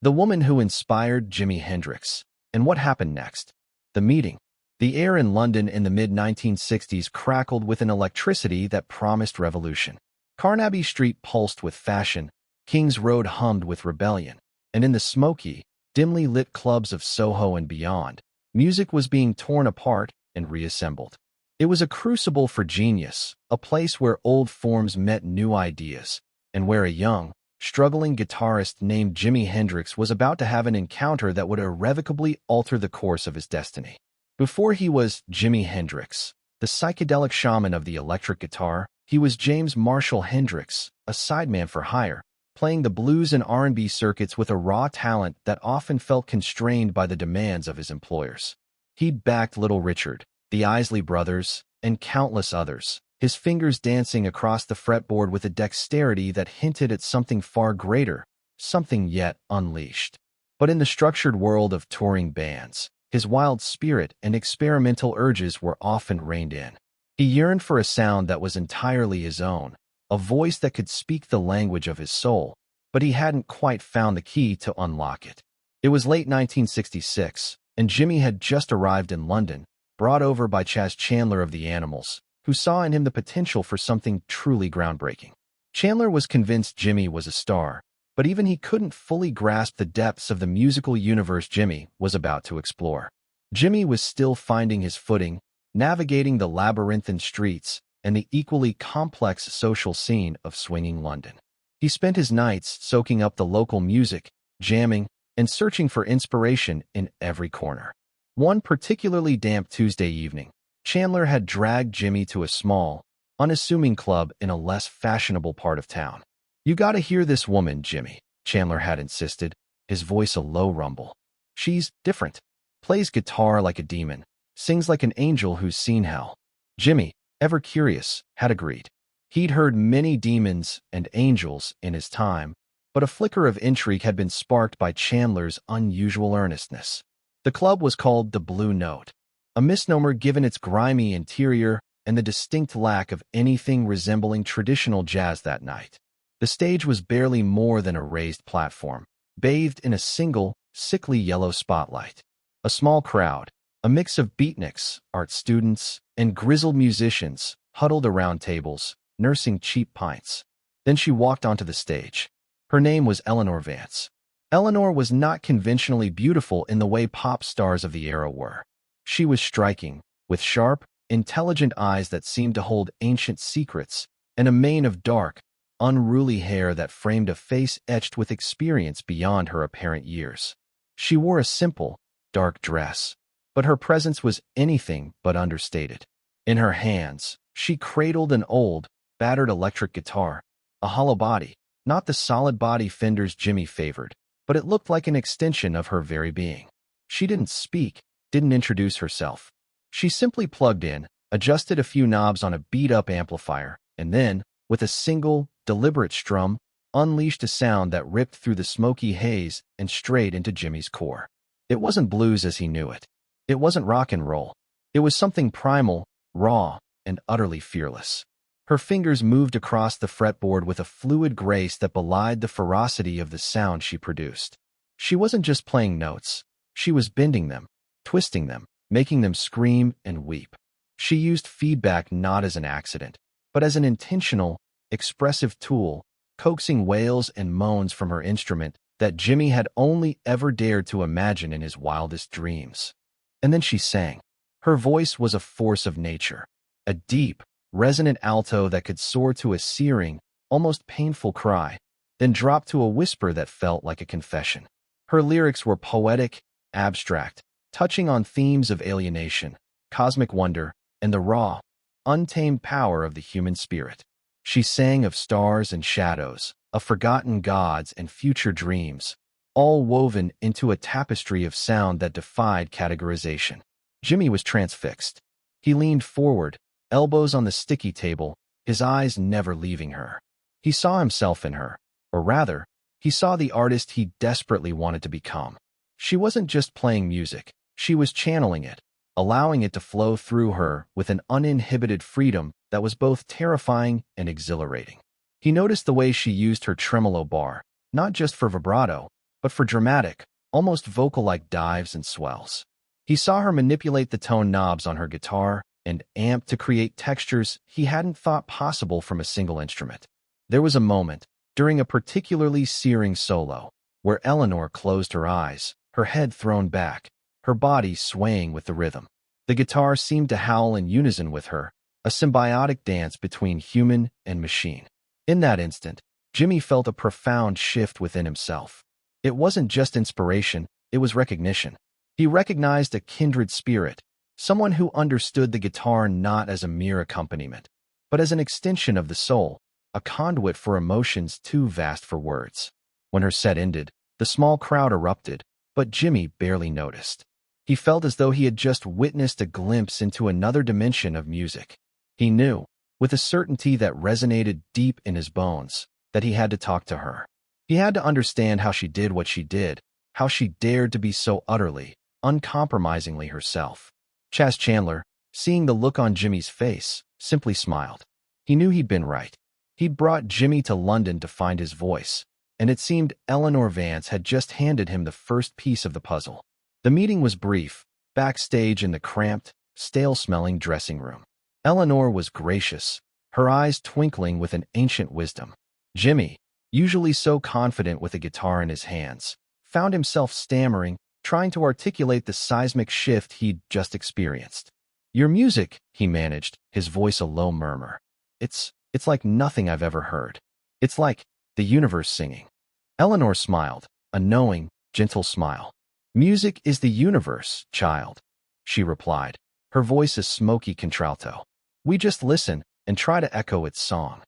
The woman who inspired Jimi Hendrix. And what happened next? The meeting. The air in London in the mid-1960s crackled with an electricity that promised revolution. Carnaby Street pulsed with fashion, King's Road hummed with rebellion, and in the smoky, dimly lit clubs of Soho and beyond, music was being torn apart and reassembled. It was a crucible for genius, a place where old forms met new ideas, and where a young, struggling guitarist named Jimi Hendrix was about to have an encounter that would irrevocably alter the course of his destiny. Before he was Jimi Hendrix, the psychedelic shaman of the electric guitar, he was James Marshall Hendrix, a sideman for hire, playing the blues and R&B circuits with a raw talent that often felt constrained by the demands of his employers. He'd backed Little Richard, the Isley Brothers, and countless others, his fingers dancing across the fretboard with a dexterity that hinted at something far greater, something yet unleashed. But in the structured world of touring bands, his wild spirit and experimental urges were often reined in. He yearned for a sound that was entirely his own, a voice that could speak the language of his soul, but he hadn't quite found the key to unlock it. It was late 1966, and Jimi had just arrived in London, brought over by Chas Chandler of the Animals, who saw in him the potential for something truly groundbreaking. Chandler was convinced Jimi was a star, but even he couldn't fully grasp the depths of the musical universe Jimi was about to explore. Jimi was still finding his footing, navigating the labyrinthine streets and the equally complex social scene of swinging London. He spent his nights soaking up the local music, jamming, and searching for inspiration in every corner. One particularly damp Tuesday evening, Chandler had dragged Jimi to a small, unassuming club in a less fashionable part of town. "You gotta hear this woman, Jimi," Chandler had insisted, his voice a low rumble. "She's different. Plays guitar like a demon, sings like an angel who's seen hell." Jimi, ever curious, had agreed. He'd heard many demons and angels in his time, but a flicker of intrigue had been sparked by Chandler's unusual earnestness. The club was called the Blue Note, a misnomer given its grimy interior and the distinct lack of anything resembling traditional jazz that night. The stage was barely more than a raised platform, bathed in a single, sickly yellow spotlight. A small crowd, a mix of beatniks, art students, and grizzled musicians, huddled around tables, nursing cheap pints. Then she walked onto the stage. Her name was Eleanor Vance. Eleanor was not conventionally beautiful in the way pop stars of the era were. She was striking, with sharp, intelligent eyes that seemed to hold ancient secrets, and a mane of dark, unruly hair that framed a face etched with experience beyond her apparent years. She wore a simple, dark dress, but her presence was anything but understated. In her hands, she cradled an old, battered electric guitar, a hollow body, not the solid body Fenders Jimi favored, but it looked like an extension of her very being. She didn't speak, didn't introduce herself. She simply plugged in, adjusted a few knobs on a beat-up amplifier, and then, with a single, deliberate strum, unleashed a sound that ripped through the smoky haze and straight into Jimi's core. It wasn't blues as he knew it. It wasn't rock and roll. It was something primal, raw, and utterly fearless. Her fingers moved across the fretboard with a fluid grace that belied the ferocity of the sound she produced. She wasn't just playing notes. She was bending them, twisting them, making them scream and weep. She used feedback not as an accident, but as an intentional, expressive tool, coaxing wails and moans from her instrument that Jimi had only ever dared to imagine in his wildest dreams. And then she sang. Her voice was a force of nature, a deep, resonant alto that could soar to a searing, almost painful cry, then drop to a whisper that felt like a confession. Her lyrics were poetic, abstract, touching on themes of alienation, cosmic wonder, and the raw, untamed power of the human spirit. She sang of stars and shadows, of forgotten gods and future dreams, all woven into a tapestry of sound that defied categorization. Jimi was transfixed. He leaned forward, elbows on the sticky table, his eyes never leaving her. He saw himself in her, or rather, he saw the artist he desperately wanted to become. She wasn't just playing music, she was channeling it, allowing it to flow through her with an uninhibited freedom that was both terrifying and exhilarating. He noticed the way she used her tremolo bar, not just for vibrato, but for dramatic, almost vocal-like dives and swells. He saw her manipulate the tone knobs on her guitar and amp to create textures he hadn't thought possible from a single instrument. There was a moment, during a particularly searing solo, where Eleanor closed her eyes, her head thrown back, her body swaying with the rhythm. The guitar seemed to howl in unison with her, a symbiotic dance between human and machine. In that instant, Jimi felt a profound shift within himself. It wasn't just inspiration, it was recognition. He recognized a kindred spirit, someone who understood the guitar not as a mere accompaniment, but as an extension of the soul, a conduit for emotions too vast for words. When her set ended, the small crowd erupted, but Jimi barely noticed. He felt as though he had just witnessed a glimpse into another dimension of music. He knew, with a certainty that resonated deep in his bones, that he had to talk to her. He had to understand how she did what she did, how she dared to be so utterly, uncompromisingly herself. Chas Chandler, seeing the look on Jimi's face, simply smiled. He knew he'd been right. He'd brought Jimi to London to find his voice, and it seemed Eleanor Vance had just handed him the first piece of the puzzle. The meeting was brief, backstage in the cramped, stale-smelling dressing room. Eleanor was gracious, her eyes twinkling with an ancient wisdom. Jimi, usually so confident with a guitar in his hands, found himself stammering, trying to articulate the seismic shift he'd just experienced. "Your music," he managed, his voice a low murmur. It's like nothing I've ever heard. It's like the universe singing." Eleanor smiled, a knowing, gentle smile. "Music is the universe, child," she replied, her voice a smoky contralto. "We just listen and try to echo its song."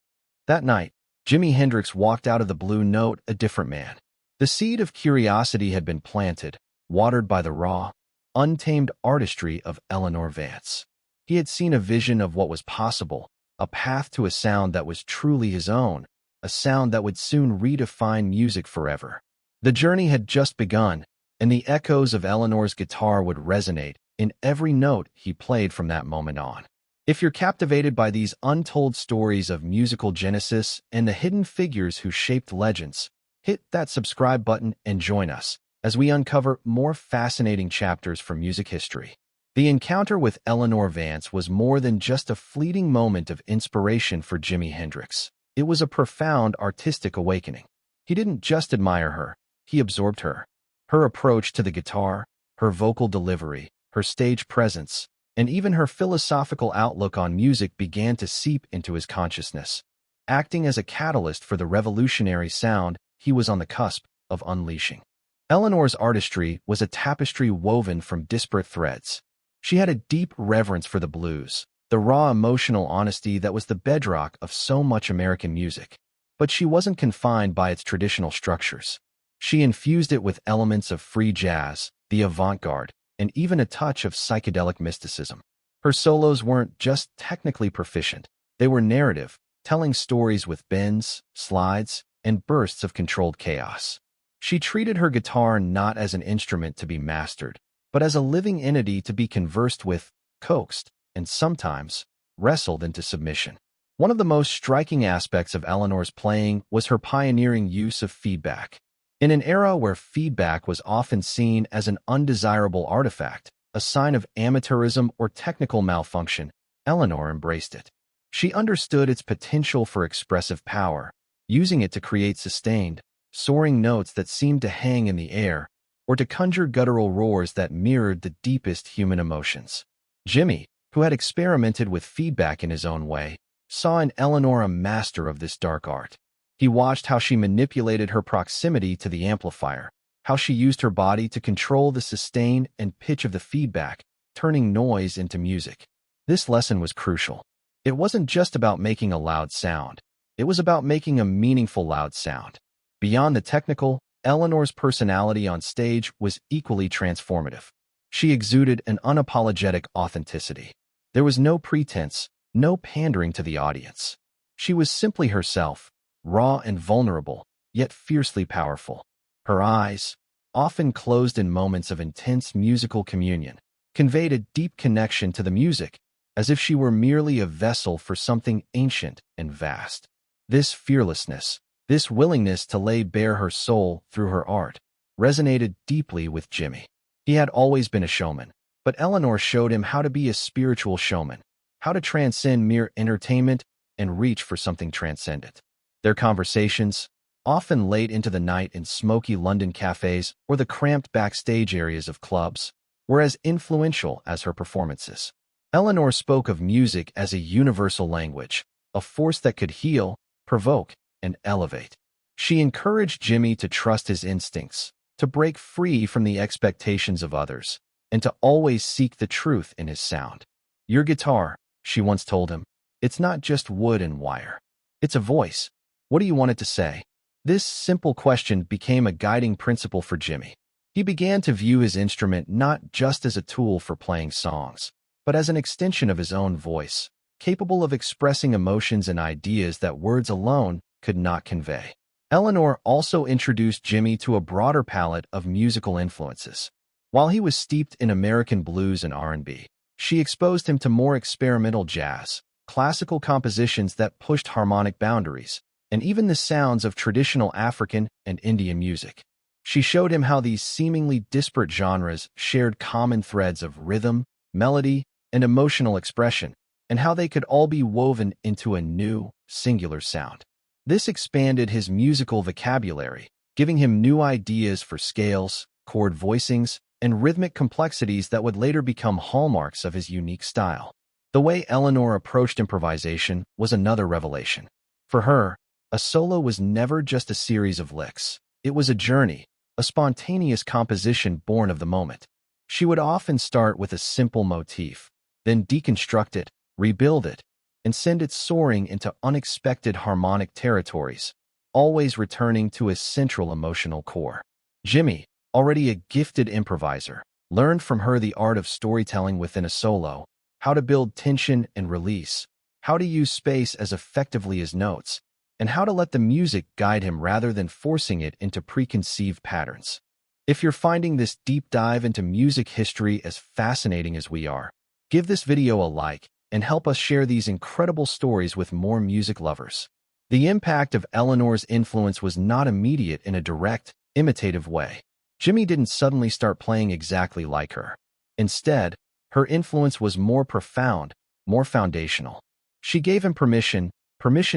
That night, Jimi Hendrix walked out of the Blue Note a different man. The seed of curiosity had been planted, watered by the raw, untamed artistry of Eleanor Vance. He had seen a vision of what was possible, a path to a sound that was truly his own, a sound that would soon redefine music forever. The journey had just begun, and the echoes of Eleanor's guitar would resonate in every note he played from that moment on. If you're captivated by these untold stories of musical genesis and the hidden figures who shaped legends, hit that subscribe button and join us as we uncover more fascinating chapters from music history. The encounter with Eleanor Vance was more than just a fleeting moment of inspiration for Jimi Hendrix. It was a profound artistic awakening. He didn't just admire her, he absorbed her. Her approach to the guitar, her vocal delivery, her stage presence, and even her philosophical outlook on music began to seep into his consciousness, acting as a catalyst for the revolutionary sound he was on the cusp of unleashing. Eleanor's artistry was a tapestry woven from disparate threads. She had a deep reverence for the blues, the raw emotional honesty that was the bedrock of so much American music. But she wasn't confined by its traditional structures. She infused it with elements of free jazz, the avant-garde, and even a touch of psychedelic mysticism. Her solos weren't just technically proficient, they were narrative, telling stories with bends, slides, and bursts of controlled chaos. She treated her guitar not as an instrument to be mastered, but as a living entity to be conversed with, coaxed, and sometimes wrestled into submission. One of the most striking aspects of Eleanor's playing was her pioneering use of feedback. In an era where feedback was often seen as an undesirable artifact, a sign of amateurism or technical malfunction, Eleanor embraced it. She understood its potential for expressive power, using it to create sustained, soaring notes that seemed to hang in the air, or to conjure guttural roars that mirrored the deepest human emotions. Jimi, who had experimented with feedback in his own way, saw in Eleanor a master of this dark art. He watched how she manipulated her proximity to the amplifier, how she used her body to control the sustain and pitch of the feedback, turning noise into music. This lesson was crucial. It wasn't just about making a loud sound. It was about making a meaningful loud sound. Beyond the technical, Eleanor's personality on stage was equally transformative. She exuded an unapologetic authenticity. There was no pretense, no pandering to the audience. She was simply herself, raw and vulnerable, yet fiercely powerful. Her eyes, often closed in moments of intense musical communion, conveyed a deep connection to the music, as if she were merely a vessel for something ancient and vast. This fearlessness, this willingness to lay bare her soul through her art, resonated deeply with Jimi. He had always been a showman, but Eleanor showed him how to be a spiritual showman, how to transcend mere entertainment and reach for something transcendent. Their conversations, often late into the night in smoky London cafes or the cramped backstage areas of clubs, were as influential as her performances. Eleanor spoke of music as a universal language, a force that could heal, provoke, and elevate. She encouraged Jimi to trust his instincts, to break free from the expectations of others, and to always seek the truth in his sound. "Your guitar," she once told him, "it's not just wood and wire. It's a voice. What do you want it to say?" This simple question became a guiding principle for Jimi. He began to view his instrument not just as a tool for playing songs, but as an extension of his own voice, capable of expressing emotions and ideas that words alone could not convey. Eleanor also introduced Jimi to a broader palette of musical influences. While he was steeped in American blues and R&B, she exposed him to more experimental jazz, classical compositions that pushed harmonic boundaries, and even the sounds of traditional African and Indian music. She showed him how these seemingly disparate genres shared common threads of rhythm, melody, and emotional expression, and how they could all be woven into a new, singular sound. This expanded his musical vocabulary, giving him new ideas for scales, chord voicings, and rhythmic complexities that would later become hallmarks of his unique style. The way Eleanor approached improvisation was another revelation. For her, a solo was never just a series of licks. It was a journey, a spontaneous composition born of the moment. She would often start with a simple motif, then deconstruct it, rebuild it, and send it soaring into unexpected harmonic territories, always returning to a central emotional core. Jimi, already a gifted improviser, learned from her the art of storytelling within a solo, how to build tension and release, how to use space as effectively as notes, and how to let the music guide him rather than forcing it into preconceived patterns. If you're finding this deep dive into music history as fascinating as we are, give this video a like and help us share these incredible stories with more music lovers. The impact of Eleanor's influence was not immediate in a direct, imitative way. Jimi didn't suddenly start playing exactly like her. Instead, her influence was more profound, more foundational. She gave him permission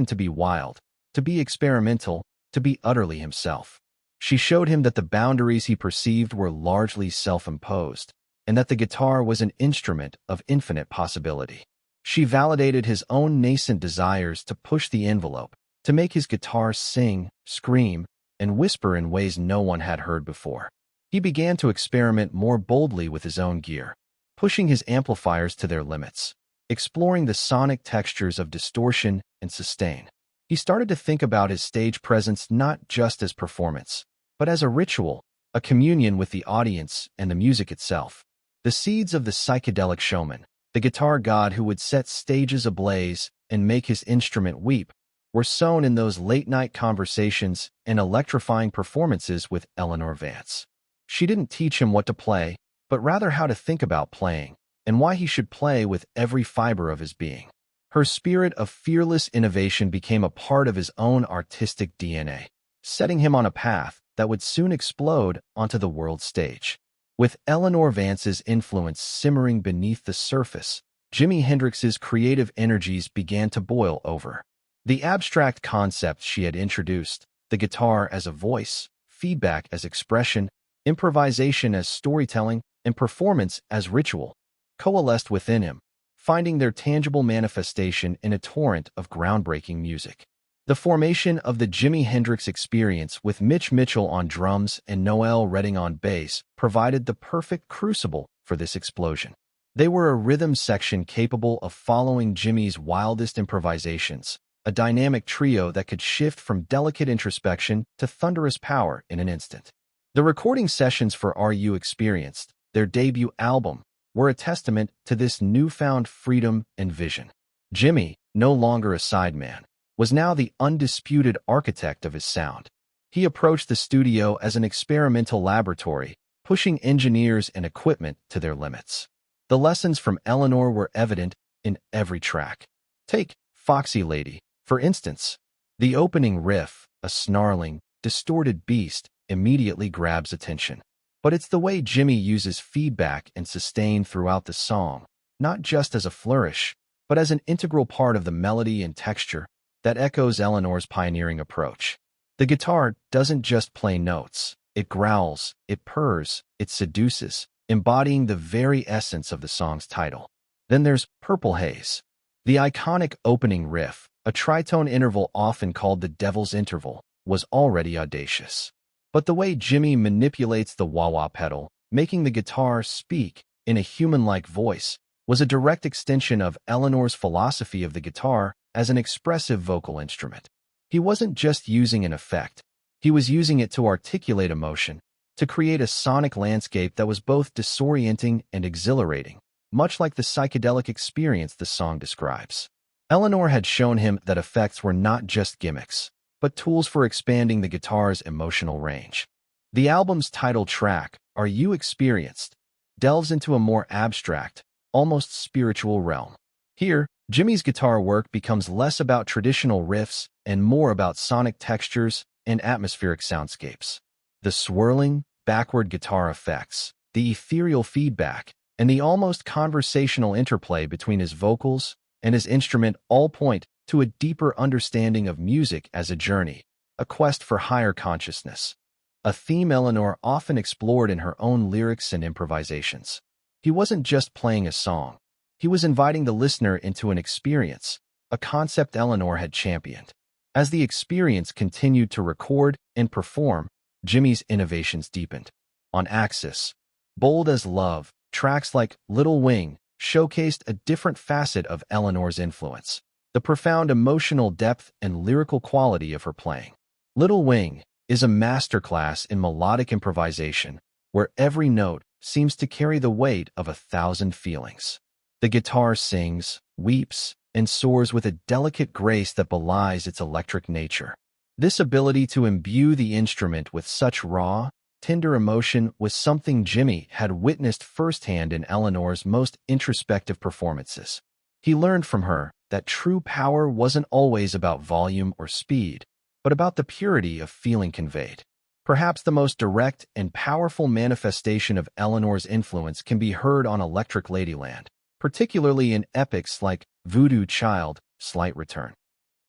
to be wild, to be experimental, to be utterly himself. She showed him that the boundaries he perceived were largely self-imposed, and that the guitar was an instrument of infinite possibility. She validated his own nascent desires to push the envelope, to make his guitar sing, scream, and whisper in ways no one had heard before. He began to experiment more boldly with his own gear, pushing his amplifiers to their limits, exploring the sonic textures of distortion and sustain. He started to think about his stage presence not just as performance, but as a ritual, a communion with the audience and the music itself. The seeds of the psychedelic showman, the guitar god who would set stages ablaze and make his instrument weep, were sown in those late-night conversations and electrifying performances with Eleanor Vance. She didn't teach him what to play, but rather how to think about playing, and why he should play with every fiber of his being. Her spirit of fearless innovation became a part of his own artistic DNA, setting him on a path that would soon explode onto the world stage. With Eleanor Vance's influence simmering beneath the surface, Jimi Hendrix's creative energies began to boil over. The abstract concepts she had introduced, the guitar as a voice, feedback as expression, improvisation as storytelling, and performance as ritual, coalesced within him, finding their tangible manifestation in a torrent of groundbreaking music. The formation of the Jimi Hendrix Experience with Mitch Mitchell on drums and Noel Redding on bass provided the perfect crucible for this explosion. They were a rhythm section capable of following Jimi's wildest improvisations, a dynamic trio that could shift from delicate introspection to thunderous power in an instant. The recording sessions for Are You Experienced, their debut album, were a testament to this newfound freedom and vision. Jimi, no longer a sideman, was now the undisputed architect of his sound. He approached the studio as an experimental laboratory, pushing engineers and equipment to their limits. The lessons from Eleanor were evident in every track. Take Foxy Lady, for instance. The opening riff, a snarling, distorted beast, immediately grabs attention. But it's the way Jimi uses feedback and sustain throughout the song, not just as a flourish, but as an integral part of the melody and texture that echoes Eleanor's pioneering approach. The guitar doesn't just play notes. It growls, it purrs, it seduces, embodying the very essence of the song's title. Then there's Purple Haze. The iconic opening riff, a tritone interval often called the Devil's Interval, was already audacious. But the way Jimi manipulates the wah-wah pedal, making the guitar speak in a human-like voice, was a direct extension of Eleanor's philosophy of the guitar as an expressive vocal instrument. He wasn't just using an effect. He was using it to articulate emotion, to create a sonic landscape that was both disorienting and exhilarating, much like the psychedelic experience the song describes. Eleanor had shown him that effects were not just gimmicks, but tools for expanding the guitar's emotional range. The album's title track, Are You Experienced?, delves into a more abstract, almost spiritual realm. Here, Jimi's guitar work becomes less about traditional riffs and more about sonic textures and atmospheric soundscapes. The swirling, backward guitar effects, the ethereal feedback, and the almost conversational interplay between his vocals and his instrument all point to a deeper understanding of music as a journey, a quest for higher consciousness, a theme Eleanor often explored in her own lyrics and improvisations. He wasn't just playing a song. He was inviting the listener into an experience, a concept Eleanor had championed. As the experience continued to record and perform, Jimi's innovations deepened. On Axis, Bold as Love, tracks like Little Wing showcased a different facet of Eleanor's influence, the profound emotional depth and lyrical quality of her playing. Little Wing is a masterclass in melodic improvisation, where every note seems to carry the weight of 1,000 feelings. The guitar sings, weeps, and soars with a delicate grace that belies its electric nature. This ability to imbue the instrument with such raw, tender emotion was something Jimi had witnessed firsthand in Eleanor's most introspective performances. He learned from her that true power wasn't always about volume or speed, but about the purity of feeling conveyed. Perhaps the most direct and powerful manifestation of Eleanor's influence can be heard on Electric Ladyland, particularly in epics like Voodoo Child, Slight Return.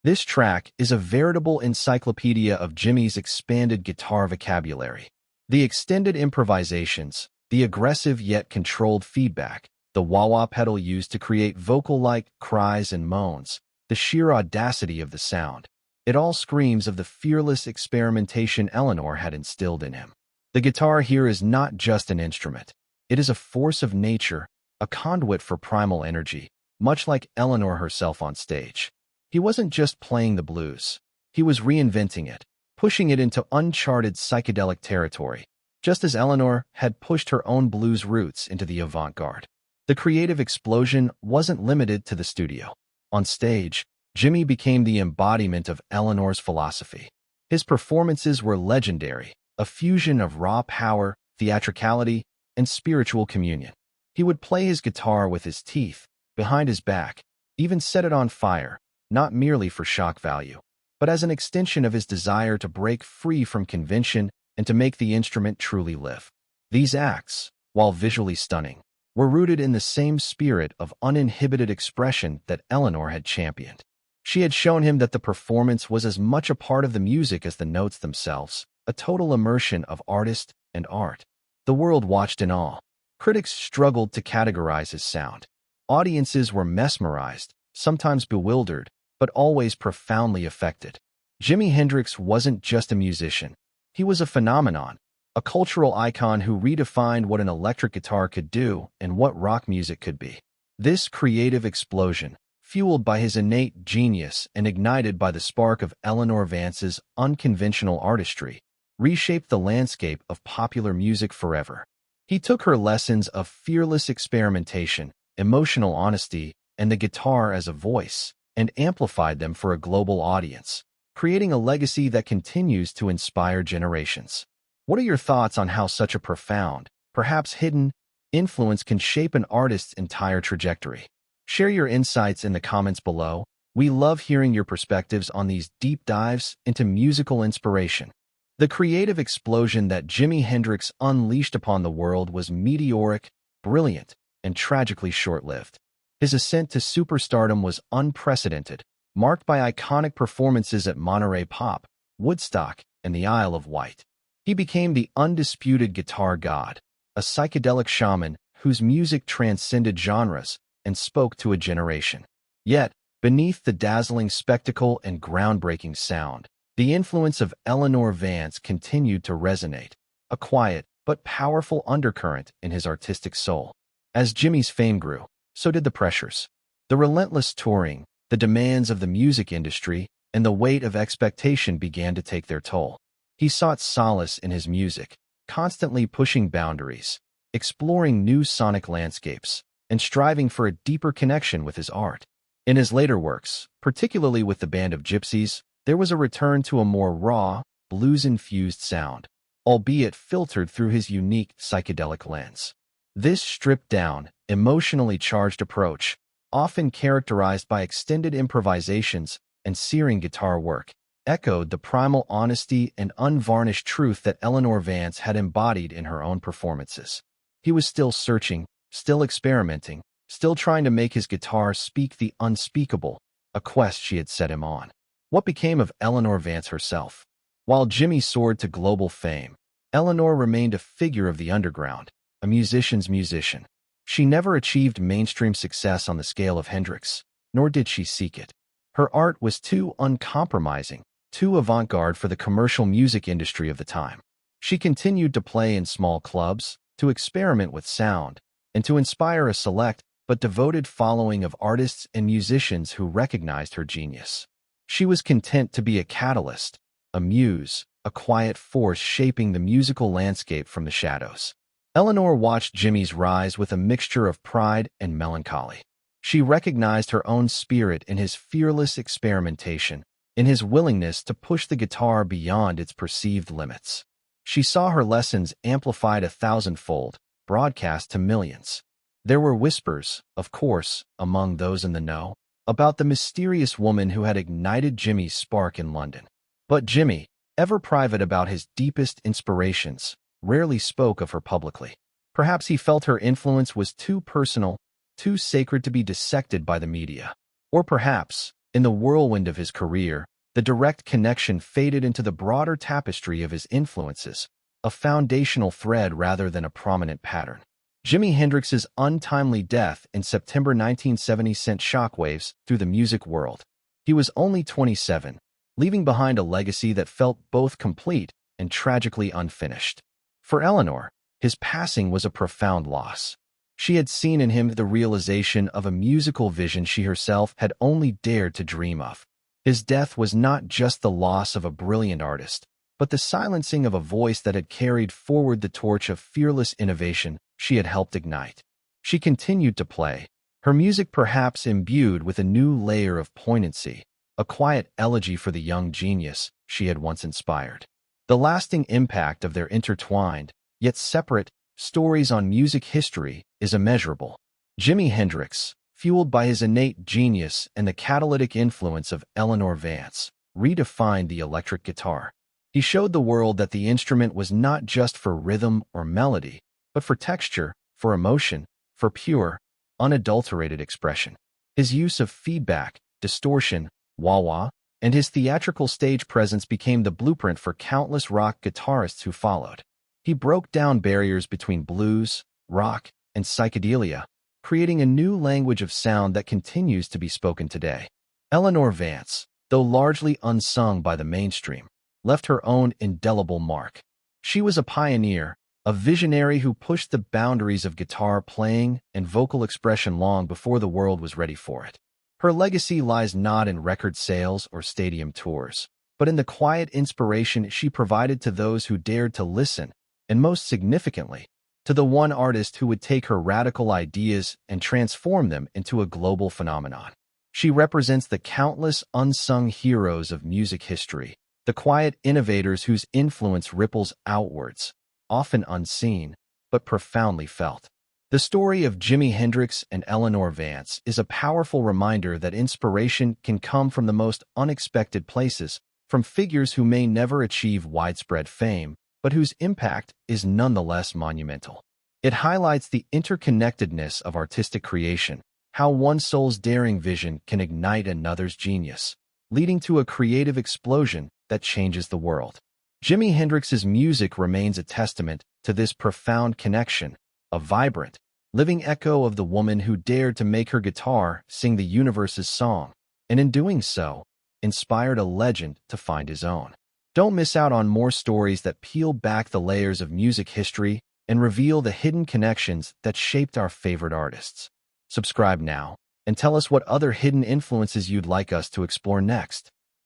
This track is a veritable encyclopedia of Jimi's expanded guitar vocabulary. The extended improvisations, the aggressive yet controlled feedback, the wah-wah pedal used to create vocal-like cries and moans, the sheer audacity of the sound. It all screams of the fearless experimentation Eleanor had instilled in him. The guitar here is not just an instrument. It is a force of nature, a conduit for primal energy, much like Eleanor herself on stage. He wasn't just playing the blues. He was reinventing it, pushing it into uncharted psychedelic territory, just as Eleanor had pushed her own blues roots into the avant-garde. The creative explosion wasn't limited to the studio. On stage, Jimi became the embodiment of Eleanor's philosophy. His performances were legendary, a fusion of raw power, theatricality, and spiritual communion. He would play his guitar with his teeth, behind his back, even set it on fire, not merely for shock value, but as an extension of his desire to break free from convention and to make the instrument truly live. These acts, while visually stunning, were rooted in the same spirit of uninhibited expression that Eleanor had championed. She had shown him that the performance was as much a part of the music as the notes themselves, a total immersion of artist and art. The world watched in awe. Critics struggled to categorize his sound. Audiences were mesmerized, sometimes bewildered, but always profoundly affected. Jimi Hendrix wasn't just a musician. He was a phenomenon, a cultural icon who redefined what an electric guitar could do and what rock music could be. This creative explosion, fueled by his innate genius and ignited by the spark of Eleanor Vance's unconventional artistry, reshaped the landscape of popular music forever. He took her lessons of fearless experimentation, emotional honesty, and the guitar as a voice, and amplified them for a global audience, creating a legacy that continues to inspire generations. What are your thoughts on how such a profound, perhaps hidden, influence can shape an artist's entire trajectory? Share your insights in the comments below. We love hearing your perspectives on these deep dives into musical inspiration. The creative explosion that Jimi Hendrix unleashed upon the world was meteoric, brilliant, and tragically short-lived. His ascent to superstardom was unprecedented, marked by iconic performances at Monterey Pop, Woodstock, and the Isle of Wight. He became the undisputed guitar god, a psychedelic shaman whose music transcended genres and spoke to a generation. Yet, beneath the dazzling spectacle and groundbreaking sound, the influence of Eleanor Vance continued to resonate, a quiet but powerful undercurrent in his artistic soul. As Jimi's fame grew, so did the pressures. The relentless touring, the demands of the music industry, and the weight of expectation began to take their toll. He sought solace in his music, constantly pushing boundaries, exploring new sonic landscapes, and striving for a deeper connection with his art. In his later works, particularly with the Band of Gypsies, there was a return to a more raw, blues-infused sound, albeit filtered through his unique psychedelic lens. This stripped-down, emotionally charged approach, often characterized by extended improvisations and searing guitar work, echoed the primal honesty and unvarnished truth that Eleanor Vance had embodied in her own performances. He was still searching, still experimenting, still trying to make his guitar speak the unspeakable, a quest she had set him on. What became of Eleanor Vance herself? While Jimi soared to global fame, Eleanor remained a figure of the underground, a musician's musician. She never achieved mainstream success on the scale of Hendrix, nor did she seek it. Her art was too uncompromising, too avant-garde for the commercial music industry of the time. She continued to play in small clubs, to experiment with sound, and to inspire a select but devoted following of artists and musicians who recognized her genius. She was content to be a catalyst, a muse, a quiet force shaping the musical landscape from the shadows. Eleanor watched Jimi's rise with a mixture of pride and melancholy. She recognized her own spirit in his fearless experimentation, in his willingness to push the guitar beyond its perceived limits. She saw her lessons amplified 1,000-fold, broadcast to millions. There were whispers, of course, among those in the know, about the mysterious woman who had ignited Jimi's spark in London. But Jimi, ever private about his deepest inspirations, rarely spoke of her publicly. Perhaps he felt her influence was too personal, too sacred to be dissected by the media. Or perhaps, in the whirlwind of his career, the direct connection faded into the broader tapestry of his influences, a foundational thread rather than a prominent pattern. Jimi Hendrix's untimely death in September 1970 sent shockwaves through the music world. He was only 27, leaving behind a legacy that felt both complete and tragically unfinished. For Eleanor, his passing was a profound loss. She had seen in him the realization of a musical vision she herself had only dared to dream of. His death was not just the loss of a brilliant artist, but the silencing of a voice that had carried forward the torch of fearless innovation she had helped ignite. She continued to play, her music perhaps imbued with a new layer of poignancy, a quiet elegy for the young genius she had once inspired. The lasting impact of their intertwined, yet separate, stories on music history is immeasurable. Jimi Hendrix, fueled by his innate genius and the catalytic influence of Eleanor Vance, redefined the electric guitar. He showed the world that the instrument was not just for rhythm or melody, but for texture, for emotion, for pure, unadulterated expression. His use of feedback, distortion, wah-wah, and his theatrical stage presence became the blueprint for countless rock guitarists who followed. He broke down barriers between blues, rock, and psychedelia, creating a new language of sound that continues to be spoken today. Eleanor Vance, though largely unsung by the mainstream, left her own indelible mark. She was a pioneer, a visionary who pushed the boundaries of guitar playing and vocal expression long before the world was ready for it. Her legacy lies not in record sales or stadium tours, but in the quiet inspiration she provided to those who dared to listen, and most significantly, to the one artist who would take her radical ideas and transform them into a global phenomenon. She represents the countless unsung heroes of music history, the quiet innovators whose influence ripples outwards, often unseen, but profoundly felt. The story of Jimi Hendrix and Eleanor Vance is a powerful reminder that inspiration can come from the most unexpected places, from figures who may never achieve widespread fame, but whose impact is nonetheless monumental. It highlights the interconnectedness of artistic creation, how one soul's daring vision can ignite another's genius, leading to a creative explosion that changes the world. Jimi Hendrix's music remains a testament to this profound connection, a vibrant, living echo of the woman who dared to make her guitar sing the universe's song, and in doing so, inspired a legend to find his own. Don't miss out on more stories that peel back the layers of music history and reveal the hidden connections that shaped our favorite artists. Subscribe now and tell us what other hidden influences you'd like us to explore next.